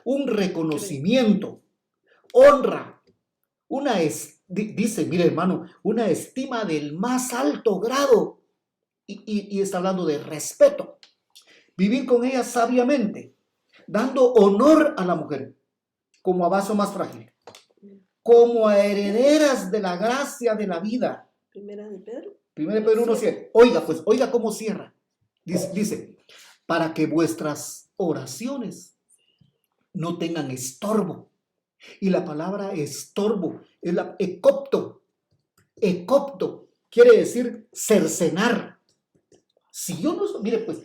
Speaker 1: un reconocimiento, honra, dice, mire hermano, una estima del más alto grado, y está hablando de respeto. Vivir con ella sabiamente, dando honor a la mujer, como a vaso más frágil, como a herederas de la gracia de la vida.
Speaker 2: Primera de Pedro.
Speaker 1: 1 Pedro 1:7. Oiga, pues, oiga cómo cierra. Dice, para que vuestras oraciones no tengan estorbo. Y la palabra estorbo es la ecopto. Ecopto quiere decir cercenar. Si yo no, mire pues,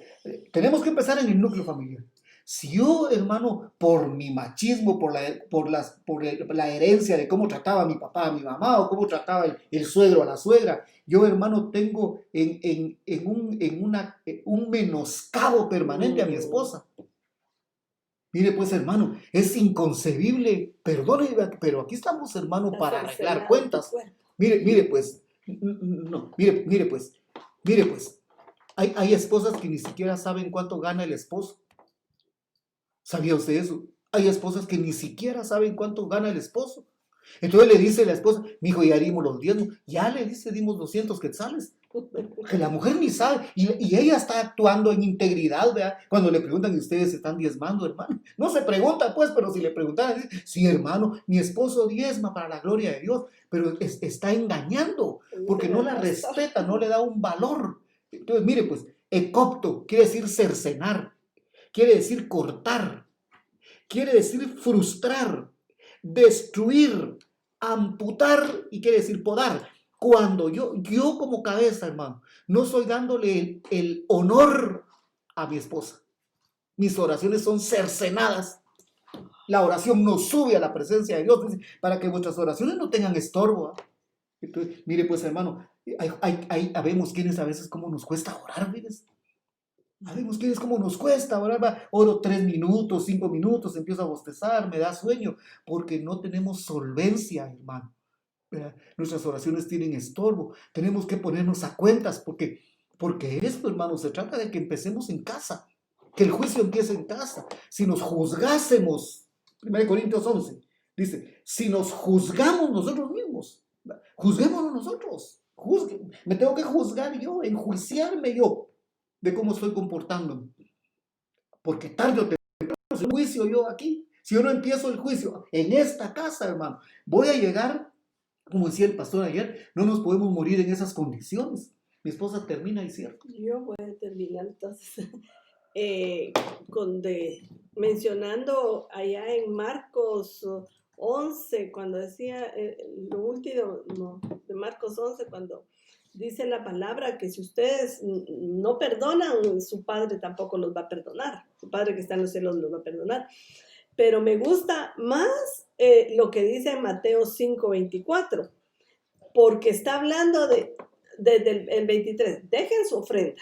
Speaker 1: tenemos que empezar en el núcleo familiar. Si yo, hermano, por mi machismo, por la herencia de cómo trataba a mi papá, a mi mamá, o cómo trataba el suegro a la suegra, yo, hermano, tengo un menoscabo permanente a mi esposa. Mire pues, hermano, es inconcebible, perdone, pero aquí estamos, hermano, para arreglar cuentas. Mire pues, hay esposas que ni siquiera saben cuánto gana el esposo. ¿Sabía usted eso? Hay esposas que ni siquiera saben cuánto gana el esposo. Entonces le dice la esposa, mijo, ya dimos los diezmos. Ya le dice, dimos 200 quetzales. Que la mujer ni sabe. Y ella está actuando en integridad, ¿verdad? Cuando le preguntan, ¿y ustedes están diezmando, hermano? No se pregunta, pues, pero si le preguntan, dice, sí, hermano, mi esposo diezma para la gloria de Dios. Pero está engañando, porque no la respeta, no le da un valor. Entonces, mire, pues, ecopto quiere decir cercenar. Quiere decir cortar, quiere decir frustrar, destruir, amputar y quiere decir podar. Cuando yo como cabeza, hermano, no estoy dándole el honor a mi esposa, mis oraciones son cercenadas. La oración no sube a la presencia de Dios para que vuestras oraciones no tengan estorbo. Entonces, mire pues, hermano, habemos quienes a veces cómo nos cuesta orar, ¿ves? Sabemos que es como nos cuesta orar, oro 3 minutos, 5 minutos, empiezo a bostezar, me da sueño, porque no tenemos solvencia, hermano.
Speaker 4: Nuestras oraciones tienen estorbo. Tenemos que ponernos a cuentas porque esto, hermanos, se trata de que empecemos en casa, que el juicio empiece en casa. Si nos juzgásemos, 1 Corintios 11, dice, si nos juzgamos nosotros mismos, juzguémonos nosotros. Me tengo que juzgar yo, enjuiciarme yo de cómo estoy comportándome. Porque tarde o temprano el juicio yo aquí. Si yo no empiezo el juicio en esta casa, hermano, voy a llegar, como decía el pastor ayer, no nos podemos morir en esas condiciones. Mi esposa termina, ¿y cierto?
Speaker 2: Yo voy a terminar entonces mencionando allá en Marcos 11, cuando decía lo último de Marcos 11, cuando dice la palabra que si ustedes no perdonan, su Padre tampoco los va a perdonar. Su Padre que está en los cielos los va a perdonar. Pero me gusta más lo que dice en Mateo 5:24, porque está hablando desde el 23. Dejen su ofrenda.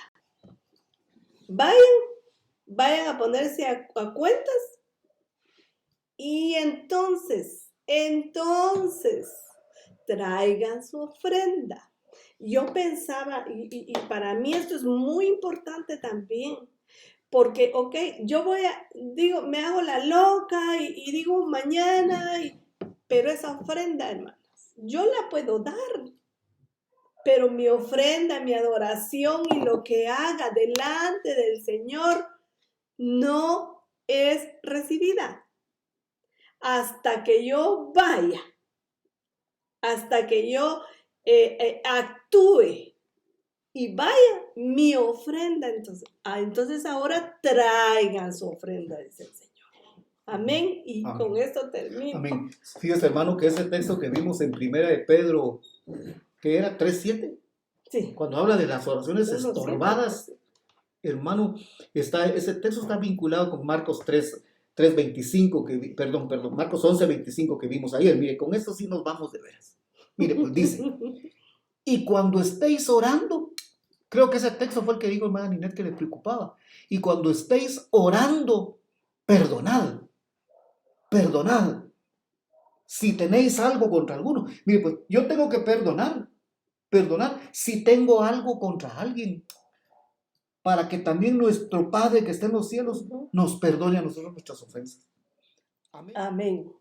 Speaker 2: Vayan a ponerse a cuentas y entonces traigan su ofrenda. Yo pensaba, y para mí esto es muy importante también, porque, yo me hago la loca y digo mañana, pero esa ofrenda, hermanos, yo la puedo dar, pero mi ofrenda, mi adoración y lo que haga delante del Señor no es recibida hasta que yo vaya, hasta que yo actúe y vaya mi ofrenda. Entonces ahora traigan su ofrenda, dice el Señor. Amén. Y amén. Con esto termino.
Speaker 4: Amén. Fíjese, hermano, que ese texto que vimos en 1 de Pedro, que era 3:7,
Speaker 2: sí,
Speaker 4: cuando habla de las oraciones estorbadas, hermano, ese texto está vinculado con Marcos 3:25, Marcos 11:25 que vimos ayer. Mire, con esto sí nos vamos de veras. Mire, pues dice, y cuando estéis orando, creo que ese texto fue el que dijo hermana Ninette que le preocupaba, y cuando estéis orando, perdonad. Si tenéis algo contra alguno. Mire, pues yo tengo que perdonar si tengo algo contra alguien, para que también nuestro Padre que está en los cielos nos perdone a nosotros nuestras ofensas.
Speaker 2: Amén. Amén.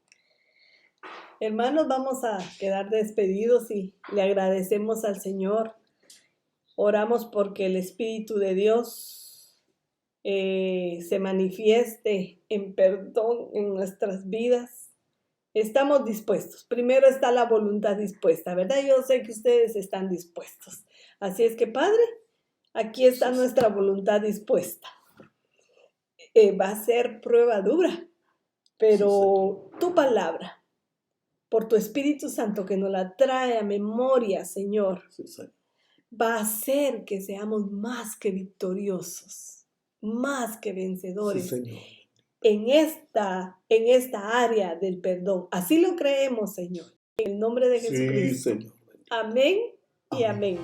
Speaker 2: Hermanos, vamos a quedar despedidos y le agradecemos al Señor. Oramos porque el Espíritu de Dios se manifieste en perdón en nuestras vidas. Estamos dispuestos. Primero está la voluntad dispuesta, ¿verdad? Yo sé que ustedes están dispuestos. Así es que, Padre, aquí está nuestra voluntad dispuesta. Va a ser prueba dura, pero tu palabra, por tu Espíritu Santo que nos la trae a memoria, Señor, va a hacer que seamos más que victoriosos, más que vencedores en esta área del perdón. Así lo creemos, Señor. En el nombre de Jesucristo.
Speaker 1: Sí, Señor.
Speaker 2: Amén y amén.